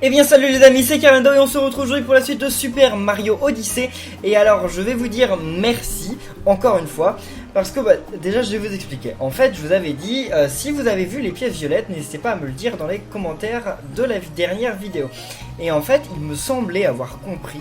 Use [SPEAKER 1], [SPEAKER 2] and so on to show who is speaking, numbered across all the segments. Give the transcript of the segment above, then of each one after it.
[SPEAKER 1] Eh bien salut les amis, c'est Karendo et on se retrouve aujourd'hui pour la suite de Super Mario Odyssey. Et alors je vais vous dire merci encore une fois parce que déjà je vais vous expliquer. En fait je vous avais dit, si vous avez vu les pièces violettes, n'hésitez pas à me le dire dans les commentaires de la dernière vidéo. Et en fait il me semblait avoir compris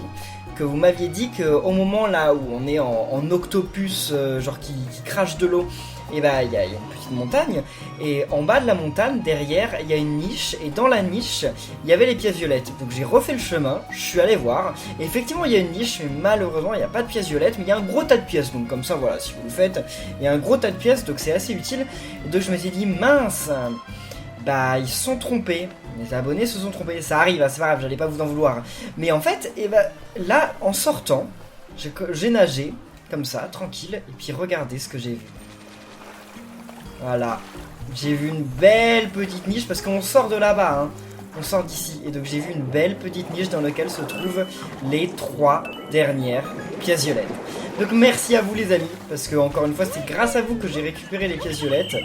[SPEAKER 1] que vous m'aviez dit qu'au moment là où on est en octopus genre qui crache de l'eau, et bah il y a une petite montagne, et en bas de la montagne, derrière, il y a une niche, et dans la niche, il y avait les pièces violettes. Donc j'ai refait le chemin, je suis allé voir, et effectivement il y a une niche, mais malheureusement il n'y a pas de pièces violettes, mais il y a un gros tas de pièces, donc comme ça voilà, si vous le faites, il y a un gros tas de pièces, donc c'est assez utile. Et donc je me suis dit, mince, bah ils se sont trompés, les abonnés se sont trompés, ça arrive, c'est pas grave, j'allais pas vous en vouloir. Mais en fait, et bah, là, en sortant, j'ai nagé, comme ça, tranquille, et puis regardez ce que j'ai vu. Voilà, j'ai vu une belle petite niche parce qu'on sort de là-bas, hein. On sort d'ici, et donc j'ai vu une belle petite niche dans laquelle se trouvent les 3 dernières pièces violettes. Donc merci à vous les amis, parce que encore une fois c'est grâce à vous que j'ai récupéré les pièces violettes.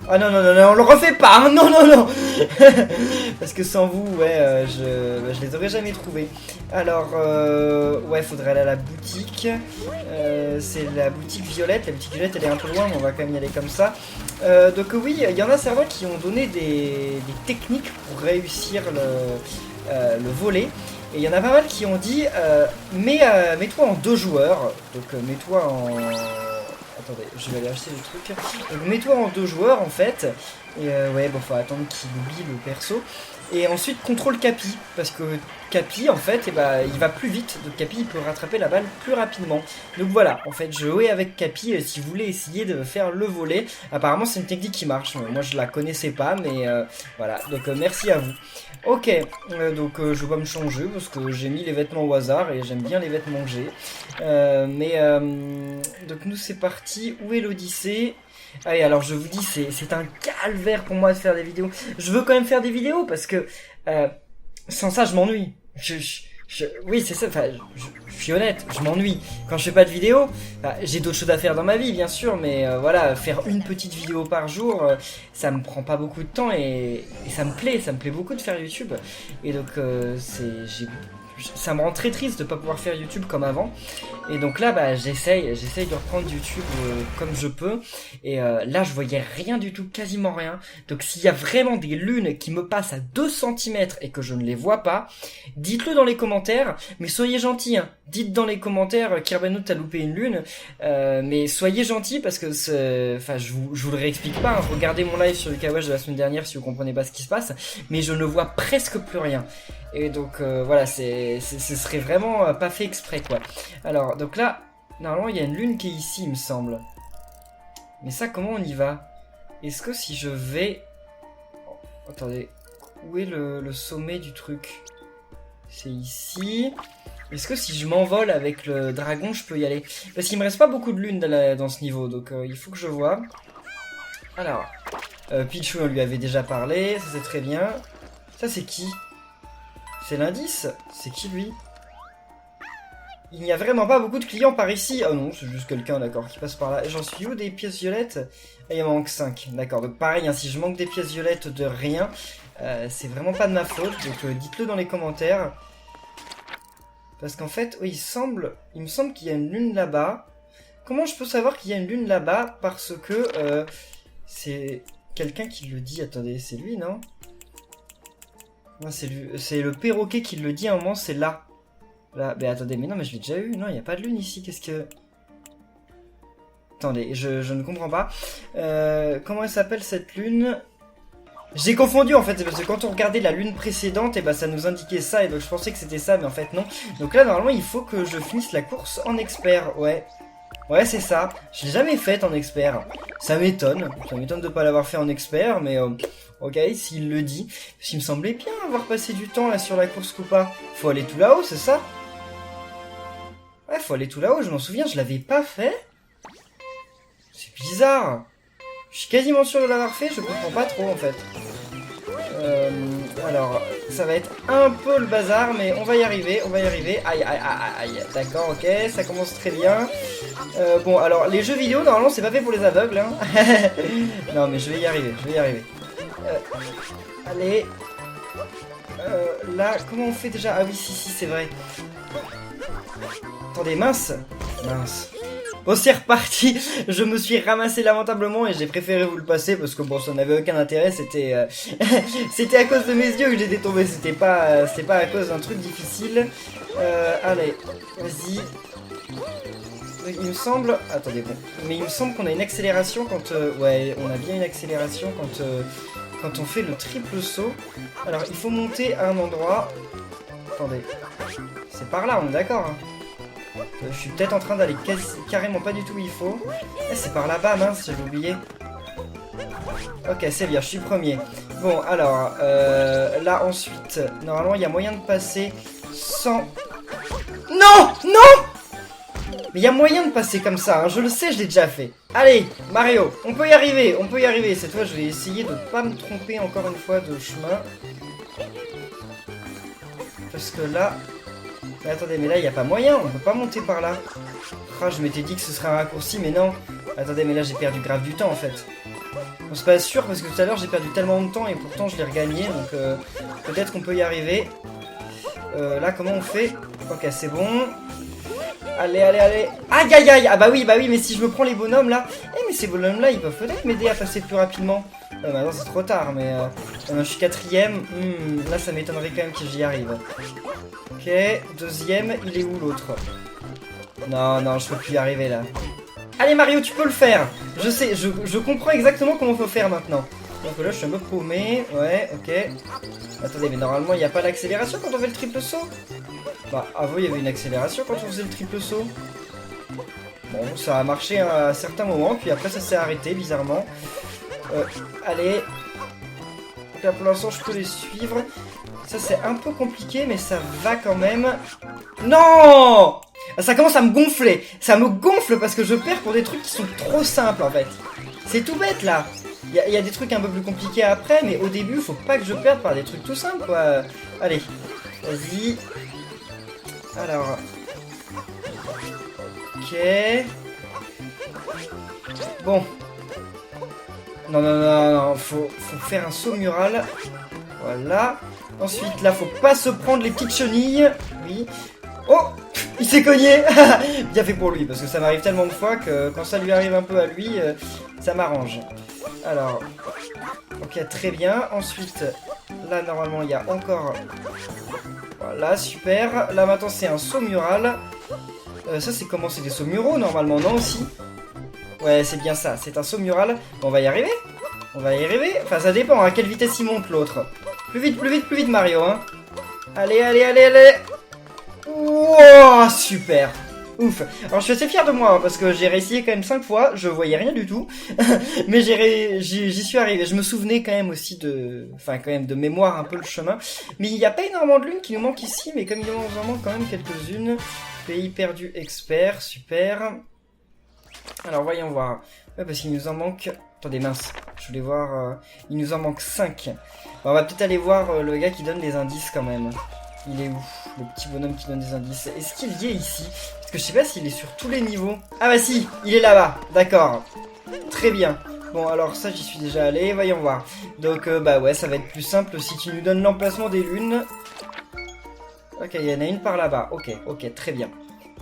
[SPEAKER 1] Ah non non non non, on le refait pas, hein, non non non. Parce que sans vous, ouais, je les aurais jamais trouvés. Alors, ouais, faudrait aller à la boutique. C'est la boutique violette. La boutique violette elle est un peu loin, mais on va quand même y aller comme ça. Donc oui, il y en a certains qui ont donné des techniques pour réussir le volet. Et il y en a pas mal qui ont dit mets-toi en 2 joueurs. Donc mets-toi en... Attendez, je vais aller acheter des trucs. Donc mets-toi en 2 joueurs en fait. Et ouais, bon, faut attendre qu'il oublie le perso. Et ensuite contrôle Capi, parce que Capi en fait, il va plus vite, donc Capi il peut rattraper la balle plus rapidement. Donc voilà, en fait je jouais avec Capi si vous voulez essayer de faire le volet. Apparemment c'est une technique qui marche, moi je la connaissais pas, mais voilà, donc merci à vous. Ok, donc je vais pas me changer parce que j'ai mis les vêtements au hasard et j'aime bien les vêtements que j'ai. Donc nous c'est parti, où est l'Odyssée ? Allez, alors je vous dis, c'est un calvaire pour moi de faire des vidéos. Je veux quand même faire des vidéos parce que sans ça je m'ennuie. Oui c'est ça, enfin, je suis honnête, je m'ennuie. Quand je fais pas de vidéos, j'ai d'autres choses à faire dans ma vie bien sûr, mais voilà, faire une petite vidéo par jour, ça me prend pas beaucoup de temps et ça me plaît beaucoup de faire YouTube. Et donc ça me rend très triste de pas pouvoir faire YouTube comme avant. Et donc là, j'essaye de reprendre YouTube comme je peux. Et là, je voyais rien du tout, quasiment rien. Donc s'il y a vraiment des lunes qui me passent à 2 cm et que je ne les vois pas, dites-le dans les commentaires. Mais soyez gentils, hein. Dites dans les commentaires, Kirbano t'as loupé une lune. Mais soyez gentils parce que je vous le réexplique pas, hein. Regardez mon live sur le Kawash de la semaine dernière si vous comprenez pas ce qui se passe. Mais je ne vois presque plus rien. Et donc voilà, ce serait vraiment pas fait exprès quoi. Alors donc là, normalement il y a une lune qui est ici il me semble. Mais ça comment on y va? Est-ce que si je vais... Oh, attendez, où est le sommet du truc? C'est ici. Est-ce que si je m'envole avec le dragon je peux y aller? Parce qu'il me reste pas beaucoup de lunes dans ce niveau, donc il faut que je vois. Alors, Pichou on lui avait déjà parlé, ça c'est très bien. Ça c'est qui? C'est l'indice? C'est qui lui? Il n'y a vraiment pas beaucoup de clients par ici. Oh non, c'est juste quelqu'un, d'accord, qui passe par là. J'en suis où des pièces violettes? Ah, il m'en manque 5, d'accord. Donc pareil, hein, si je manque des pièces violettes de rien, c'est vraiment pas de ma faute. Donc dites-le dans les commentaires. Parce qu'en fait, oui, il me semble qu'il y a une lune là-bas. Comment je peux savoir qu'il y a une lune là-bas? Parce que c'est quelqu'un qui le dit. Attendez, c'est lui, non? Non, c'est le perroquet qui le dit à un moment, c'est là. Là, mais attendez, mais non, mais je l'ai déjà eu. Non, il n'y a pas de lune ici, qu'est-ce que... Attendez, je ne comprends pas. Comment elle s'appelle cette lune? J'ai confondu en fait, parce que quand on regardait la lune précédente, et ça nous indiquait ça, et donc je pensais que c'était ça, mais en fait non. Donc là, normalement, il faut que je finisse la course en expert, ouais. Ouais, c'est ça. Je l'ai jamais faite en expert. Ça m'étonne de pas l'avoir fait en expert, mais ok, s'il le dit. Parce qu'il me semblait bien avoir passé du temps là sur la course Koopa. Faut aller tout là-haut, c'est ça? Ouais, faut aller tout là-haut, je m'en souviens, je l'avais pas fait. C'est bizarre. Je suis quasiment sûr de l'avoir fait, je comprends pas trop en fait. Alors, ça va être un peu le bazar, mais on va y arriver, Aïe, aïe, aïe, aïe. D'accord, ok, ça commence très bien. Bon, alors, les jeux vidéo, normalement, c'est pas fait pour les aveugles, hein. Non, mais je vais y arriver, Allez. Là, comment on fait déjà? Ah oui, si, c'est vrai. Attendez, mince. Bon, c'est reparti. Je me suis ramassé lamentablement et j'ai préféré vous le passer parce que bon, ça n'avait aucun intérêt. C'était c'était à cause de mes yeux que j'étais tombé. C'était pas à cause d'un truc difficile. Allez, vas-y. Il me semble... Attendez, bon. Mais il me semble qu'on a une accélération quand... ouais, on a bien une accélération quand on fait le triple saut. Alors, il faut monter à un endroit... Attendez. C'est par là, on est d'accord, hein. Je suis peut-être en train d'aller carrément pas du tout où il faut. C'est par là-bas, mince, j'avais oublié. Ok, c'est bien, je suis premier. Bon, alors, là, ensuite, normalement, il y a moyen de passer sans... Non! Mais il y a moyen de passer comme ça, hein, je le sais, je l'ai déjà fait. Allez, Mario, on peut y arriver. Cette fois, je vais essayer de pas me tromper encore une fois de chemin. Parce que là... Mais attendez, mais là, il n'y a pas moyen, on peut pas monter par là. Ah, je m'étais dit que ce serait un raccourci, mais non. Attendez, mais là, j'ai perdu grave du temps, en fait. Bon, c'est pas sûr, parce que tout à l'heure, j'ai perdu tellement de temps, et pourtant, je l'ai regagné, donc peut-être qu'on peut y arriver. Là, comment on fait? Ok, c'est bon. Allez. Aïe. Ah bah oui, mais si je me prends les bonhommes, là... mais ces bonhommes-là, ils peuvent peut-être m'aider à passer plus rapidement. Maintenant, c'est trop tard, mais... je suis quatrième. Là, ça m'étonnerait quand même que j'y arrive. Ok, deuxième, il est où l'autre? Non, je peux plus y arriver là. Allez Mario, tu peux le faire. Je sais, je comprends exactement comment il faut faire maintenant. Donc là, je suis un peu paumé. Ouais, ok. Attendez, mais normalement, il n'y a pas l'accélération quand on fait le triple saut? Bah, avant, il y avait une accélération quand on faisait le triple saut. Bon, ça a marché à certains moments, puis après, ça s'est arrêté, bizarrement. Allez. Donc là, pour l'instant, je peux les suivre. Ça, c'est un peu compliqué, mais ça va quand même. Non! Ça commence à me gonfler. Ça me gonfle parce que je perds pour des trucs qui sont trop simples, en fait. C'est tout bête, là. Il y a des trucs un peu plus compliqués après, mais au début, faut pas que je perde par des trucs tout simples, quoi. Allez, vas-y. Alors. Ok. Bon. Non, faut faire un saut mural. Voilà. Ensuite, là, faut pas se prendre les petites chenilles. Oui. Oh! Il s'est cogné. Bien fait pour lui, parce que ça m'arrive tellement de fois que quand ça lui arrive un peu à lui, ça m'arrange. Alors, ok, très bien. Ensuite, là, normalement, il y a encore... Voilà, super. Là, maintenant, c'est un saut mural. Ça, c'est comment? C'est des sauts muraux, normalement, non, aussi? Ouais, c'est bien ça. C'est un saut mural. On va y arriver. Enfin, ça dépend. À quelle vitesse il monte, l'autre. Plus vite, Mario, hein. Allez. Wow, super. Ouf. Alors, je suis assez fier de moi, hein, parce que j'ai réessayé quand même 5 fois. Je voyais rien du tout. Mais j'y suis arrivé. Je me souvenais quand même aussi de... Enfin, quand même de mémoire un peu le chemin. Mais il n'y a pas énormément de lunes qui nous manquent ici. Mais comme il nous en manque quand même quelques-unes. Pays perdu expert. Super. Alors, voyons voir. Ouais, parce qu'il nous en manque... Attendez, mince. Je voulais voir... Il nous en manque 5. Bon, on va peut-être aller voir le gars qui donne des indices quand même. Il est où? Le petit bonhomme qui donne des indices. Est-ce qu'il y est ici? Parce que je sais pas s'il est sur tous les niveaux. Ah bah si, il est là-bas. D'accord. Très bien. Bon, alors ça, j'y suis déjà allé. Voyons voir. Donc, bah ouais, ça va être plus simple si tu nous donnes l'emplacement des lunes. Ok, il y en a une par là-bas. Ok, très bien.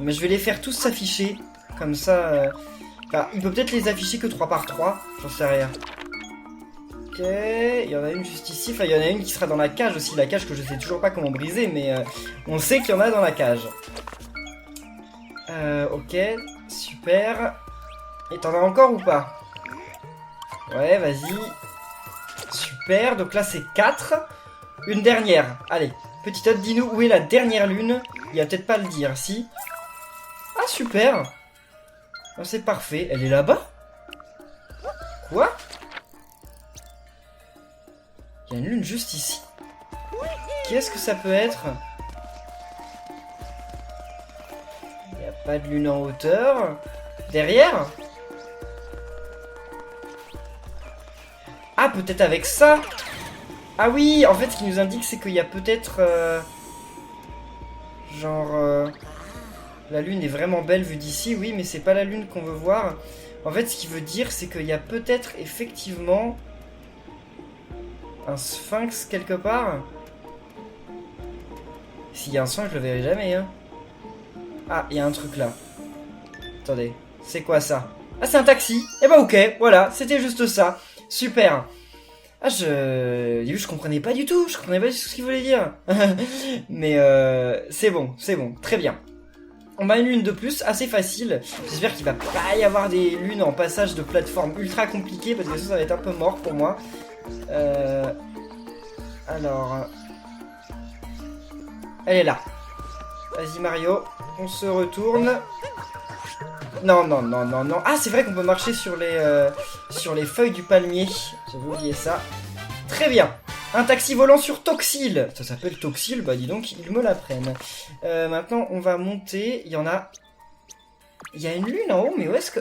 [SPEAKER 1] Mais je vais les faire tous s'afficher. Comme ça... Enfin, il peut peut-être les afficher que 3 par 3. J'en sais rien. Ok, il y en a une juste ici. Enfin, il y en a une qui sera dans la cage aussi. La cage que je sais toujours pas comment briser, mais on sait qu'il y en a dans la cage. Ok, super. Et t'en as encore ou pas? Ouais, vas-y. Super, donc là c'est 4. Une dernière. Allez, petit Todd, dis-nous où est la dernière lune. Il va peut-être pas le dire, si. Ah, super. Oh, c'est parfait. Elle est là-bas? Quoi? Il y a une lune juste ici. Qu'est-ce que ça peut être? Il n'y a pas de lune en hauteur. Derrière? Ah, peut-être avec ça? Ah oui, en fait, ce qui nous indique, c'est qu'il y a peut-être... la lune est vraiment belle vue d'ici, oui, mais c'est pas la lune qu'on veut voir. En fait, ce qui veut dire, c'est qu'il y a peut-être effectivement... un sphinx quelque part. S'il y a un son, je le verrai jamais, hein. Ah, il y a un truc là. Attendez, c'est quoi ça? Ah, c'est un taxi. Eh bah ok, voilà, c'était juste ça. Super. Ah, je comprenais pas du tout. Je comprenais pas du tout ce qu'il voulait dire. Mais c'est bon, très bien. On a une lune de plus, assez facile. J'espère qu'il va pas y avoir des lunes en passage de plateforme ultra compliqué, parce que ça va être un peu mort pour moi. Alors... Elle est là. Vas-y Mario, on se retourne. Non. Ah, c'est vrai qu'on peut marcher sur les feuilles du palmier. J'avais oublié ça. Très bien. Un taxi volant sur Toxil. Ça s'appelle Toxil, bah dis donc, ils me l'apprennent. Maintenant, on va monter. Il y en a... Il y a une lune en haut, mais où est-ce que...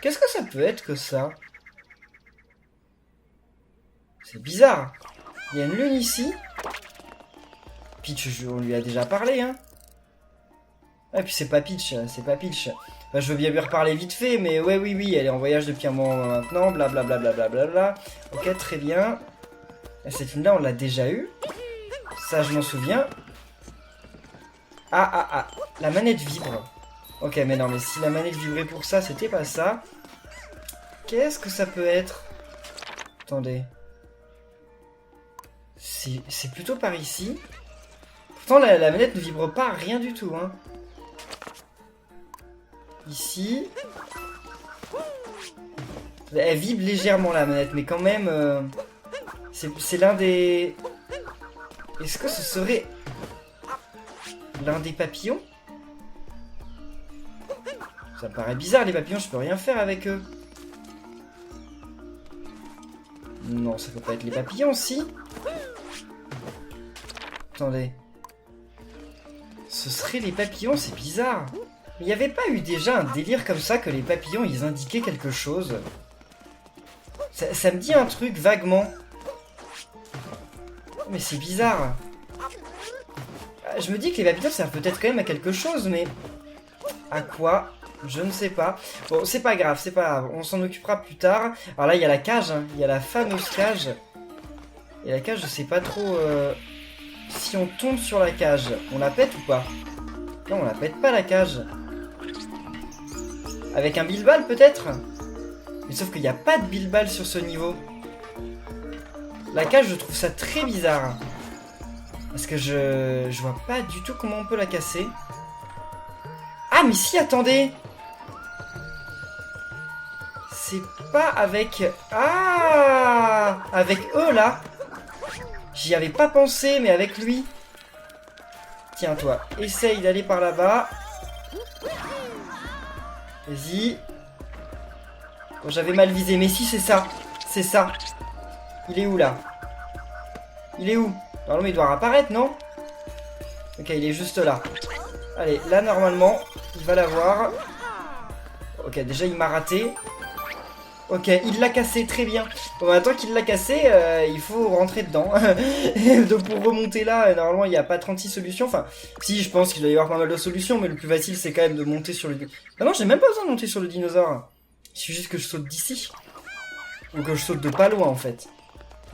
[SPEAKER 1] Qu'est-ce que ça peut être que ça? C'est bizarre. Il y a une lune ici. Peach, on lui a déjà parlé, hein. Ah, puis c'est pas Peach, Bah, je veux bien lui reparler vite fait, mais ouais, oui, elle est en voyage depuis un moment maintenant, blablabla. Ok, très bien. Et cette lune-là, on l'a déjà eue. Ça, je m'en souviens. Ah, la manette vibre. Ok, mais non, mais si la manette vibrait pour ça, c'était pas ça. Qu'est-ce que ça peut être? Attendez. C'est plutôt par ici. Pourtant, la manette ne vibre pas, rien du tout, hein. Ici. Elle vibre légèrement, la manette, mais quand même... c'est l'un des... Est-ce que ce serait... l'un des papillons? Ça me paraît bizarre, les papillons, je peux rien faire avec eux. Non, ça peut pas être les papillons, si. Attendez. Ce serait les papillons, c'est bizarre. Mais il n'y avait pas eu déjà un délire comme ça que les papillons, ils indiquaient quelque chose? Ça me dit un truc, vaguement. Mais c'est bizarre. Je me dis que les papillons servent peut-être quand même à quelque chose, mais... À quoi? Je ne sais pas. Bon, c'est pas grave, on s'en occupera plus tard. Alors là, il y a la cage, hein. Il y a la fameuse cage. Et la cage, je sais pas trop... Si on tombe sur la cage, on la pète ou pas? Non, on la pète pas, la cage. Avec un bilbal, peut-être? Mais sauf qu'il n'y a pas de bilbal sur ce niveau. La cage, je trouve ça très bizarre. Parce que je vois pas du tout comment on peut la casser. Ah, mais si, attendez! C'est pas avec... Ah! Avec eux, là! J'y avais pas pensé, mais avec lui. Tiens, toi, essaye d'aller par là-bas. Vas-y. Bon, j'avais mal visé, mais si, c'est ça. C'est ça. Il est où, là? Il est où? Normalement, il doit apparaître, non? Ok, il est juste là. Allez, là, normalement, il va l'avoir. Ok, déjà, il m'a raté. Ok, il l'a cassé, très bien. Bon, maintenant qu'il l'a cassé, il faut rentrer dedans. Donc pour remonter là, normalement il n'y a pas 36 solutions. Enfin, si, je pense qu'il doit y avoir pas mal de solutions, mais le plus facile c'est quand même de monter sur le... Ah non, j'ai même pas besoin de monter sur le dinosaure. Il suffit juste que je saute d'ici. Ou que je saute de pas loin en fait.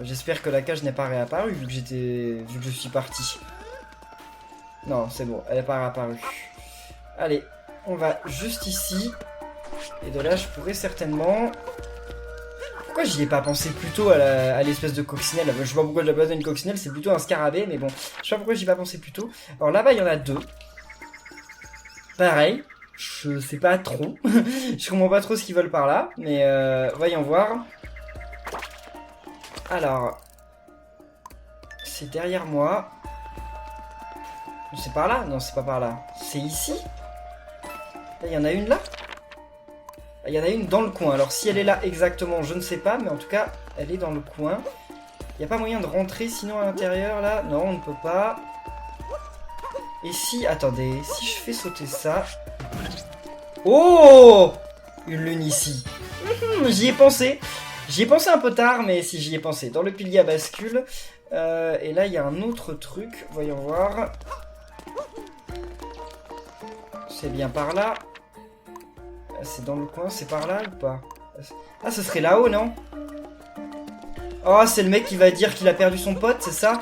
[SPEAKER 1] J'espère que la cage n'est pas réapparue vu que je suis parti. Non, c'est bon, elle n'est pas réapparue. Allez, on va juste ici. Et de là, je pourrais certainement... Pourquoi j'y ai pas pensé plus tôt à l'espèce de coccinelle? Je sais pas pourquoi j'ai pas besoin d'une coccinelle, c'est plutôt un scarabée, mais bon. Je sais pas pourquoi j'y ai pas pensé plus tôt. Alors là-bas, il y en a deux. Pareil, je sais pas trop. Je comprends pas trop ce qu'ils veulent par là, mais voyons voir. Alors... C'est derrière moi. C'est par là? Non, c'est pas par là. C'est ici? Là, il y en a une là? Il y en a une dans le coin. Alors si elle est là exactement, je ne sais pas. Mais en tout cas, elle est dans le coin. Il n'y a pas moyen de rentrer sinon à l'intérieur là? Non, on ne peut pas. Et si... Attendez. Si je fais sauter ça... Oh! Une lune ici. J'y ai pensé. J'y ai pensé un peu tard, mais si j'y ai pensé. Dans le pilier à bascule. Et là, il y a un autre truc. Voyons voir. C'est bien par là. C'est dans le coin, c'est par là ou pas? Ah, ce serait là-haut, non? Oh, c'est le mec qui va dire qu'il a perdu son pote, c'est ça?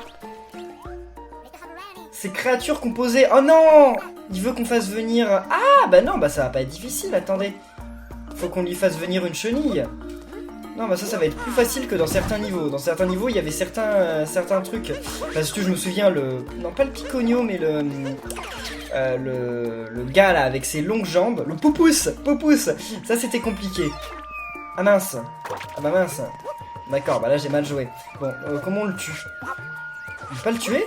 [SPEAKER 1] Ces créatures composées... Oh non! Il veut qu'on fasse venir... Ah, bah non, bah ça va pas être difficile, attendez. Faut qu'on lui fasse venir une chenille. Non, bah ça va être plus facile que dans certains niveaux. Dans certains niveaux, il y avait certains trucs. Parce que je me souviens, non, pas le Piconio, mais le gars là, avec ses longues jambes. Le Poupousse. Ça, c'était compliqué. Ah mince. Ah bah mince. D'accord, bah là, j'ai mal joué. Bon, comment on le tue? On peut pas le tuer?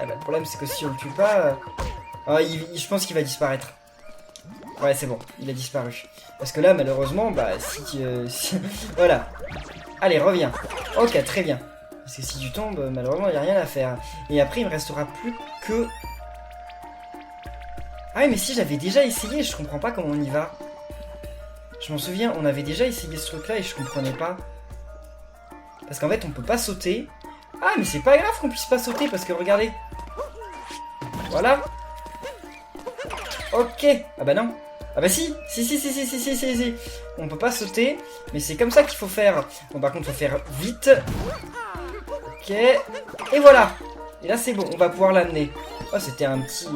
[SPEAKER 1] Ah bah, le problème, c'est que si on le tue pas... je pense qu'il va disparaître. Ouais, c'est bon, il a disparu. Parce que là, malheureusement, bah, voilà. Allez, reviens. Ok, très bien. Parce que si tu tombes, malheureusement, il n'y a rien à faire. Et après, il me restera plus que... Ah ouais, mais si, j'avais déjà essayé, je comprends pas comment on y va. Je m'en souviens, on avait déjà essayé ce truc-là et je comprenais pas. Parce qu'en fait, on peut pas sauter. Ah, mais c'est pas grave qu'on puisse pas sauter, parce que regardez. Voilà. Ok. Ah bah non. Ah bah si. On peut pas sauter, mais c'est comme ça qu'il faut faire. Bon, par contre, faut faire vite. Ok. Et voilà. Et là, c'est bon, on va pouvoir l'amener. Oh, c'était un petit...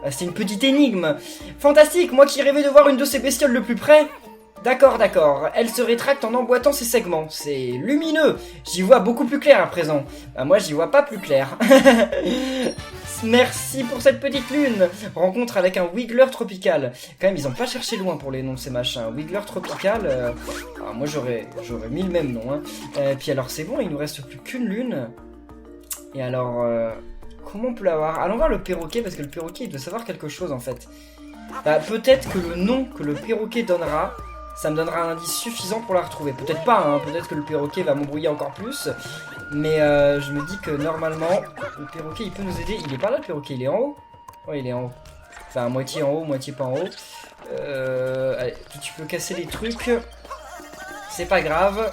[SPEAKER 1] Ah, c'était une petite énigme. Fantastique, moi qui rêvais de voir une de ces bestioles le plus près. D'accord. Elle se rétracte en emboîtant ses segments. C'est lumineux. J'y vois beaucoup plus clair à présent. Bah, moi, j'y vois pas plus clair. Merci pour cette petite lune. Rencontre avec un Wiggler tropical. Quand même, ils ont pas cherché loin pour les noms de ces machins. Wiggler tropical. Moi, j'aurais mis le même nom. Hein. Puis alors, c'est bon, il nous reste plus qu'une lune. Et alors, comment on peut l'avoir? Allons voir le perroquet, parce que le perroquet, il doit savoir quelque chose, en fait. Bah, peut-être que le nom que le perroquet donnera, ça me donnera un indice suffisant pour la retrouver. Peut-être pas, hein. Peut-être que le perroquet va m'embrouiller encore plus. Mais je me dis que normalement, le perroquet, il peut nous aider. Il est pas là, le perroquet, il est en haut? Ouais, il est en haut. Enfin, moitié en haut, moitié pas en haut. Allez, tu peux casser les trucs. C'est pas grave.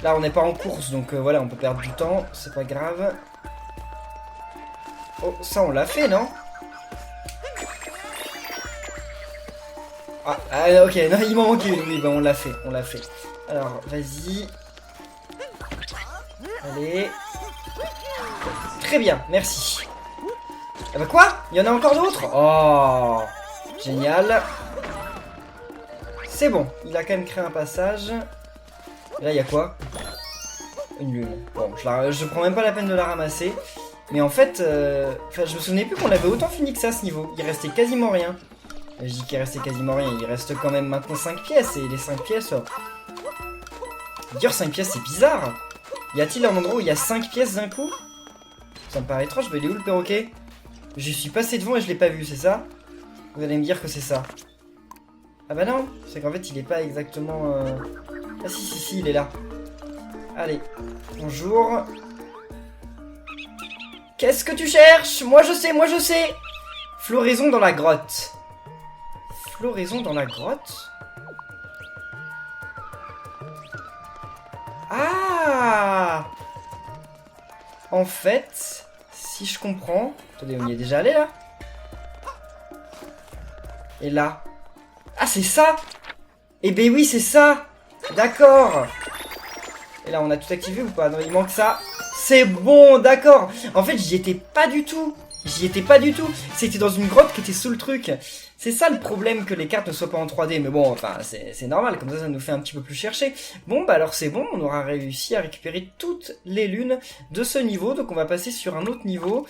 [SPEAKER 1] Là, on n'est pas en course, donc voilà, on peut perdre du temps. C'est pas grave. Oh, ça, on l'a fait, non? Ah, ok, non, il m'en manquait une. Oui, bah, on l'a fait. Alors, vas-y. Allez. Très bien, merci. Ah bah quoi? Il y en a encore d'autres? Oh, génial. C'est bon, il a quand même créé un passage. Et là, il y a quoi? Une lune. Bon, je prends même pas la peine de la ramasser. Mais en fait, je me souvenais plus qu'on avait autant fini que ça, ce niveau. Il restait quasiment rien. Je dis qu'il restait quasiment rien. Il reste quand même maintenant 5 pièces. Et les 5 pièces... Dire 5 pièces, c'est bizarre. Y a-t-il un endroit où il y a 5 pièces d'un coup? Ça me paraît étrange, mais il est où le perroquet? Je suis passé devant et je l'ai pas vu, c'est ça? Vous allez me dire que c'est ça. Ah bah non, c'est qu'en fait il est pas exactement... Ah si, il est là. Allez, bonjour. Qu'est-ce que tu cherches? Moi je sais. Floraison dans la grotte. Floraison dans la grotte? Ah! En fait, si je comprends... Attendez, on y est déjà allé là? Et là? Ah, c'est ça! Eh ben oui, c'est ça! D'accord! Et là, on a tout activé ou pas? Non, il manque ça. C'est bon, d'accord! En fait, j'y étais pas du tout! C'était dans une grotte qui était sous le truc. C'est ça le problème, que les cartes ne soient pas en 3D. Mais bon, enfin, c'est normal. Comme ça nous fait un petit peu plus chercher. Bon, bah alors c'est bon. On aura réussi à récupérer toutes les lunes de ce niveau. Donc on va passer sur un autre niveau.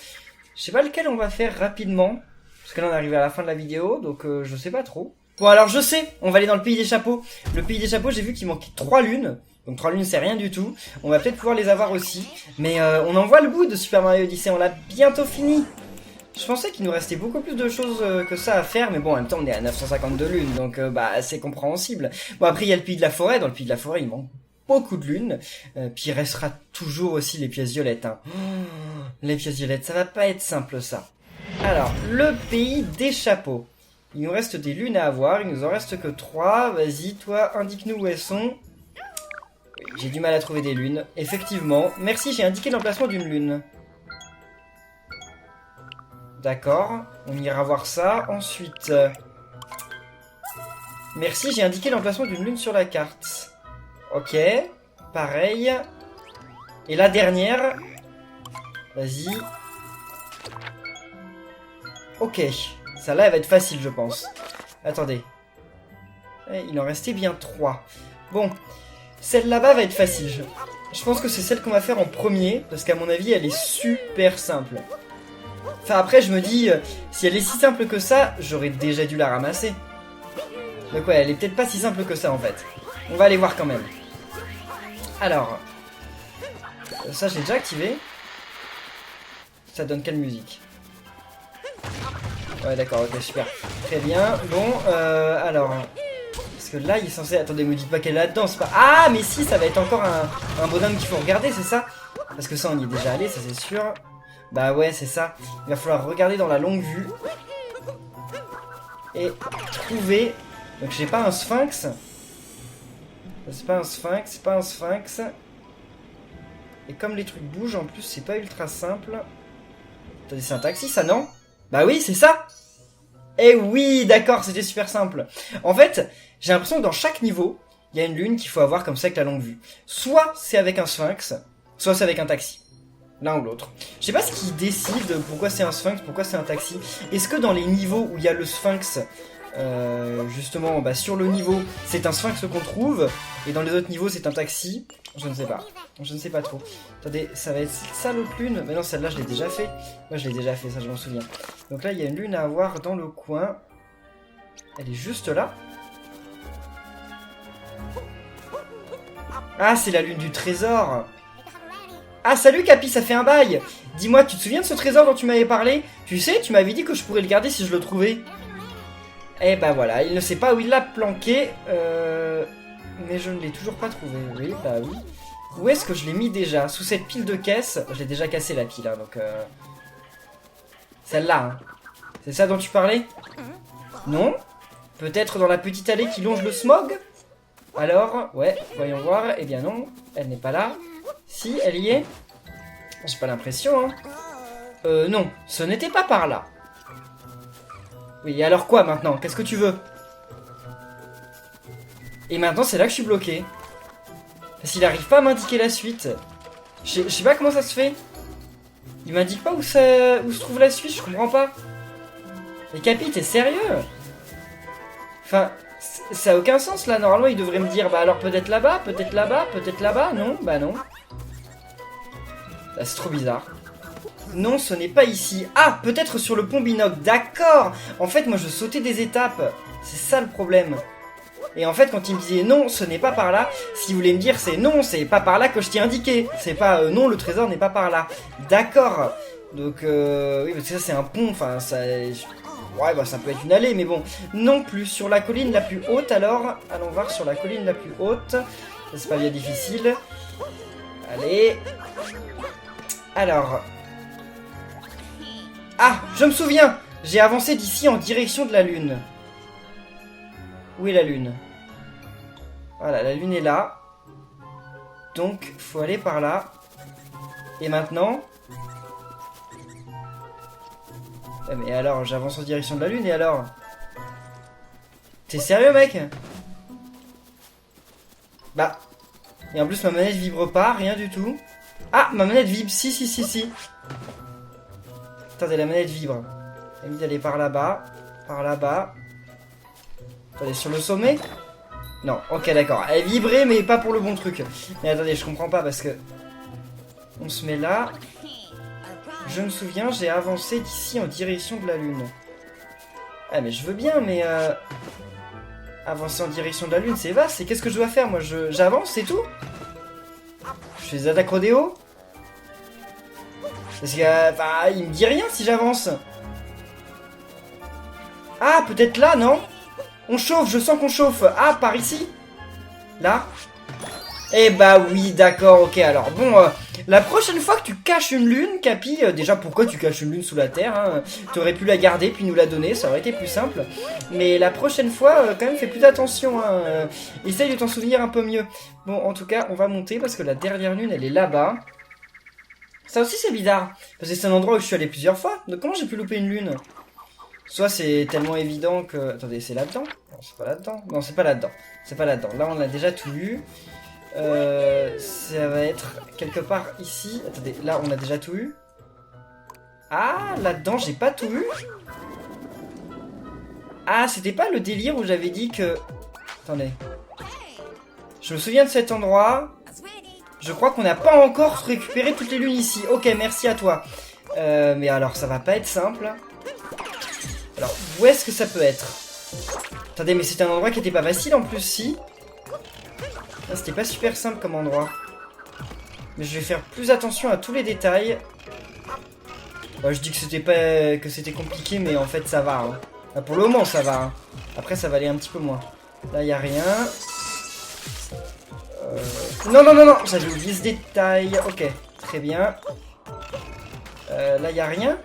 [SPEAKER 1] Je sais pas lequel on va faire rapidement. Parce que là, on est arrivé à la fin de la vidéo. Donc je sais pas trop. Bon, alors je sais. On va aller dans le pays des chapeaux. Le pays des chapeaux, j'ai vu qu'il manquait 3 lunes. Donc 3 lunes, c'est rien du tout. On va peut-être pouvoir les avoir aussi. Mais on en voit le bout de Super Mario Odyssey. On l'a bientôt fini. Je pensais qu'il nous restait beaucoup plus de choses que ça à faire, mais bon, en même temps, on est à 952 lunes, donc bah c'est compréhensible. Bon, après, il y a le pays de la forêt. Dans le pays de la forêt, il manque beaucoup de lunes. Puis il restera toujours aussi les pièces violettes. Hein. Les pièces violettes, ça va pas être simple, ça. Alors, le pays des chapeaux. Il nous reste des lunes à avoir, il nous en reste que 3. Vas-y, toi, indique-nous où elles sont. J'ai du mal à trouver des lunes. Effectivement. Merci, j'ai indiqué l'emplacement d'une lune. D'accord, on ira voir ça. Ensuite, merci, j'ai indiqué l'emplacement d'une lune sur la carte. Ok, pareil. Et la dernière, vas-y. Ok, ça là elle va être facile je pense. Attendez. Il en restait bien 3. Bon, celle là-bas va être facile. Je pense que c'est celle qu'on va faire en premier, parce qu'à mon avis elle est super simple. Enfin après je me dis, si elle est si simple que ça, j'aurais déjà dû la ramasser. Donc ouais, elle est peut-être pas si simple que ça en fait. On va aller voir quand même. Alors, ça j'ai déjà activé. Ça donne quelle musique? Ouais d'accord, ok super. Très bien, bon, alors... Parce que là il est censé... Attendez, me dites pas qu'elle est là-dedans, c'est pas... Ah mais si, ça va être encore un bonhomme qu'il faut regarder, c'est ça? Parce que ça on y est déjà allé, ça c'est sûr. Bah ouais, c'est ça. Il va falloir regarder dans la longue vue. Et trouver... Donc j'ai pas un sphinx. C'est pas un sphinx, c'est pas un sphinx. Et comme les trucs bougent en plus, c'est pas ultra simple. Attendez, c'est un taxi ça, non? Bah oui, c'est ça. Eh oui, d'accord, c'était super simple. En fait, j'ai l'impression que dans chaque niveau, il y a une lune qu'il faut avoir comme ça avec la longue vue. Soit c'est avec un sphinx, soit c'est avec un taxi. L'un ou l'autre. Je sais pas ce qui décide pourquoi c'est un sphinx, pourquoi c'est un taxi. Est-ce que dans les niveaux où il y a le sphinx, justement, bah, sur le niveau, c'est un sphinx qu'on trouve, et dans les autres niveaux, c'est un taxi? Je ne sais pas. Je ne sais pas trop. Attendez, ça va être ça l'autre lune? Mais non, celle-là, je l'ai déjà fait. Moi, je l'ai déjà fait, ça, je m'en souviens. Donc là, il y a une lune à avoir dans le coin. Elle est juste là. Ah, c'est la lune du trésor. Ah, salut Capi, ça fait un bail. Dis-moi, tu te souviens de ce trésor dont tu m'avais parlé? Tu sais, tu m'avais dit que je pourrais le garder si je le trouvais. Eh bah voilà, il ne sait pas où il l'a planqué. Mais je ne l'ai toujours pas trouvé. Oui, bah oui. Où est-ce que je l'ai mis déjà? Sous cette pile de caisses. Je l'ai déjà cassé la pile, hein, donc... Celle-là, hein. C'est ça dont tu parlais? Non? Peut-être dans la petite allée qui longe le smog? Alors, ouais, voyons voir. Eh bien non, elle n'est pas là. Si, elle y est? J'ai pas l'impression, hein. Non, ce n'était pas par là. Oui, et alors quoi maintenant? Qu'est-ce que tu veux? Et maintenant, c'est là que je suis bloqué. Parce qu'il arrive pas à m'indiquer la suite. Je sais pas comment ça se fait. Il m'indique pas où se trouve la suite, je comprends pas. Mais Capi, t'es sérieux? Enfin, ça a aucun sens là. Normalement, il devrait me dire, bah alors peut-être là-bas, peut-être là-bas, peut-être là-bas. Non, bah non. Bah, c'est trop bizarre. Non, ce n'est pas ici. Ah, peut-être sur le pont Binoc. D'accord. En fait, moi, je sautais des étapes. C'est ça le problème. Et en fait, quand il me disait non, ce n'est pas par là, ce qu'il voulait me dire, c'est non, c'est pas par là que je t'ai indiqué. C'est pas non, le trésor n'est pas par là. D'accord. Donc, oui, parce que ça, c'est un pont. Enfin, ça. Ouais, bah, ça peut être une allée, mais bon. Non plus. Sur la colline la plus haute, alors. Allons voir sur la colline la plus haute. C'est pas bien difficile. Allez. Alors. Ah, je me souviens. J'ai avancé d'ici en direction de la lune. Où est la lune? Voilà, la lune est là. Donc, faut aller par là. Et maintenant... Mais alors, j'avance en direction de la lune, et alors? T'es sérieux, mec? Bah... Et en plus, ma manette vibre pas, rien du tout. Ah, ma manette vibre, si. Attendez, la manette vibre. Elle me dit d'aller par là-bas. Par là-bas. Attendez, sur le sommet? Non, ok, d'accord. Elle vibrait, mais pas pour le bon truc. Mais attendez, je comprends pas parce que... On se met là. Je me souviens, j'ai avancé d'ici en direction de la lune. Ah, mais je veux bien, mais... Avancer en direction de la lune, c'est vaste. Et qu'est-ce que je dois faire, moi? J'avance, c'est tout? Je fais des attaques rodéo? Parce que... Enfin, il me dit rien si j'avance. Ah, peut-être là, non? On chauffe, je sens qu'on chauffe. Ah, par ici? Là? Eh bah oui, d'accord, ok. Alors, bon, la prochaine fois que tu caches une lune, Capi, déjà, pourquoi tu caches une lune sous la terre, hein? T'aurais pu la garder, puis nous la donner, ça aurait été plus simple. Mais la prochaine fois, quand même, fais plus attention, hein. Essaye de t'en souvenir un peu mieux. Bon, en tout cas, on va monter, parce que la dernière lune, elle est là-bas. Ça aussi, c'est bizarre. Parce que c'est un endroit où je suis allé plusieurs fois. Donc, comment j'ai pu louper une lune? Soit c'est tellement évident que... Attendez, c'est là-dedans? Non, c'est pas là-dedans. Non, c'est pas là-dedans. C'est pas là-dedans. Là, on a déjà tout eu. Ça va être quelque part ici. Attendez, là, on a déjà tout eu. Ah, là-dedans, j'ai pas tout eu. Ah, c'était pas le délire où j'avais dit que... Attendez. Je me souviens de cet endroit. Je crois qu'on n'a pas encore récupéré toutes les lunes ici. Ok, merci à toi. Mais alors, ça va pas être simple. Alors, où est-ce que ça peut être? Attendez, mais c'était un endroit qui était pas facile en plus, si. Ah, c'était pas super simple comme endroit. Mais je vais faire plus attention à tous les détails. Je dis que c'était compliqué, mais en fait ça va. Hein. Là, pour le moment ça va. Hein. Après ça va aller un petit peu moins. Là y a rien. Non non non non, j'avais oublié ce détail. Ok, très bien. Là y a rien.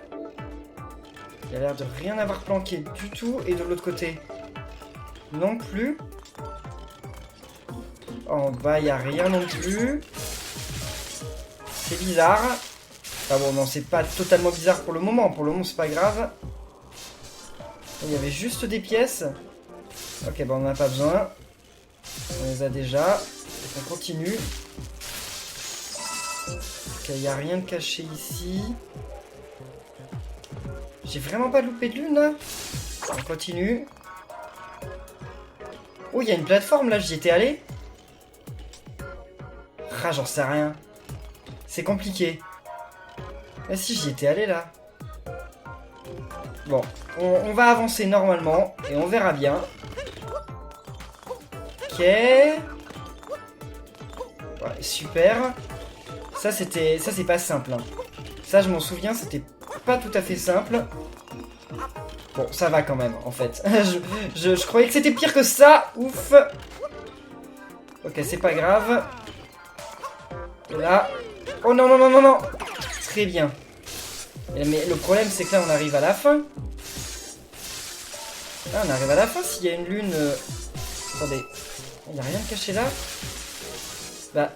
[SPEAKER 1] Il y a l'air de rien avoir planqué du tout. Et de l'autre côté non plus. En bas y a rien non plus. C'est bizarre. Ah bon, non, c'est pas totalement bizarre pour le moment. Pour le moment, c'est pas grave. Il y avait juste des pièces. Ok, bon, on n'en a pas besoin. On les a déjà. Donc, on continue. Ok, il n'y a rien de caché ici. J'ai vraiment pas loupé de lune, là. On continue. Oh, il y a une plateforme, là. J'y étais allé. Ah, j'en sais rien. C'est compliqué. Ah si, j'y étais allé là. Bon, on va avancer normalement et on verra bien. Ok. Ouais, super. Ça c'est pas simple. Hein. Ça je m'en souviens, c'était pas tout à fait simple. Bon, ça va quand même en fait. je croyais que c'était pire que ça. Ouf. Ok, c'est pas grave. Et là. Oh non non non non non. Très bien. Mais le problème c'est que là on arrive à la fin. Là on arrive à la fin s'il y a une lune... Attendez, il n'y a rien de caché là. Bah...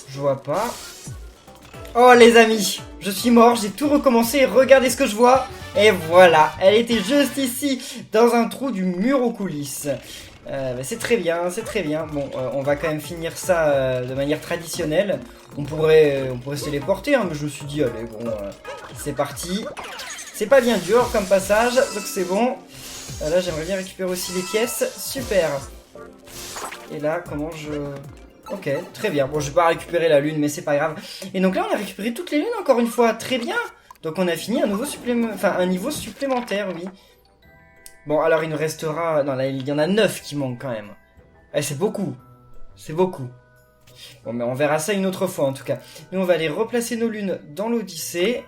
[SPEAKER 1] Je vois pas. Oh les amis, je suis mort, j'ai tout recommencé, regardez ce que je vois. Et voilà, elle était juste ici, dans un trou du mur aux coulisses. Bah c'est très bien, c'est très bien. Bon, on va quand même finir ça de manière traditionnelle. On pourrait se téléporter, hein, mais je me suis dit, allez, bon, c'est parti. C'est pas bien dur comme passage, donc c'est bon. Là, j'aimerais bien récupérer aussi les pièces. Super. Et là, comment je... Ok, très bien. Bon, je vais pas récupérer la lune, mais c'est pas grave. Et donc là, on a récupéré toutes les lunes encore une fois. Très bien. Donc on a fini un niveau supplémentaire, oui. Bon, alors il nous restera... Non, là, il y en a 9 qui manquent quand même. Eh, c'est beaucoup. C'est beaucoup. Bon, mais on verra ça une autre fois, en tout cas. Nous, on va aller replacer nos lunes dans l'Odyssée.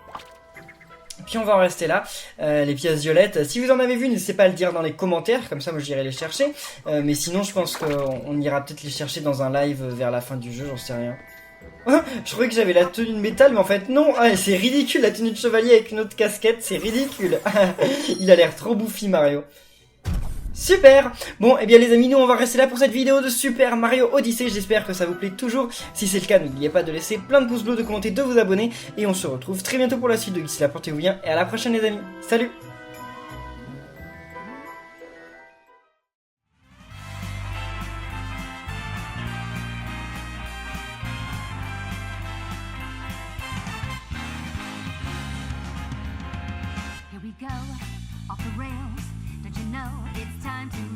[SPEAKER 1] Puis on va en rester là. Les pièces violettes, si vous en avez vu, n'hésitez pas à le dire dans les commentaires. Comme ça, moi, j'irai les chercher. Mais sinon, je pense qu'on ira peut-être les chercher dans un live vers la fin du jeu, j'en sais rien. Je croyais que j'avais la tenue de métal, mais en fait non. Ah, c'est ridicule la tenue de chevalier avec une autre casquette, c'est ridicule. Il a l'air trop bouffi Mario. Super. Bon, et bien les amis, nous on va rester là pour cette vidéo de Super Mario Odyssey. J'espère que ça vous plaît toujours. Si c'est le cas, n'oubliez pas de laisser plein de pouces bleus, de commenter, de vous abonner. Et on se retrouve très bientôt pour la suite de D'ici là, portez-vous bien. Et à la prochaine les amis. Salut.
[SPEAKER 2] Here we go, off the rails. Don't you know it's time to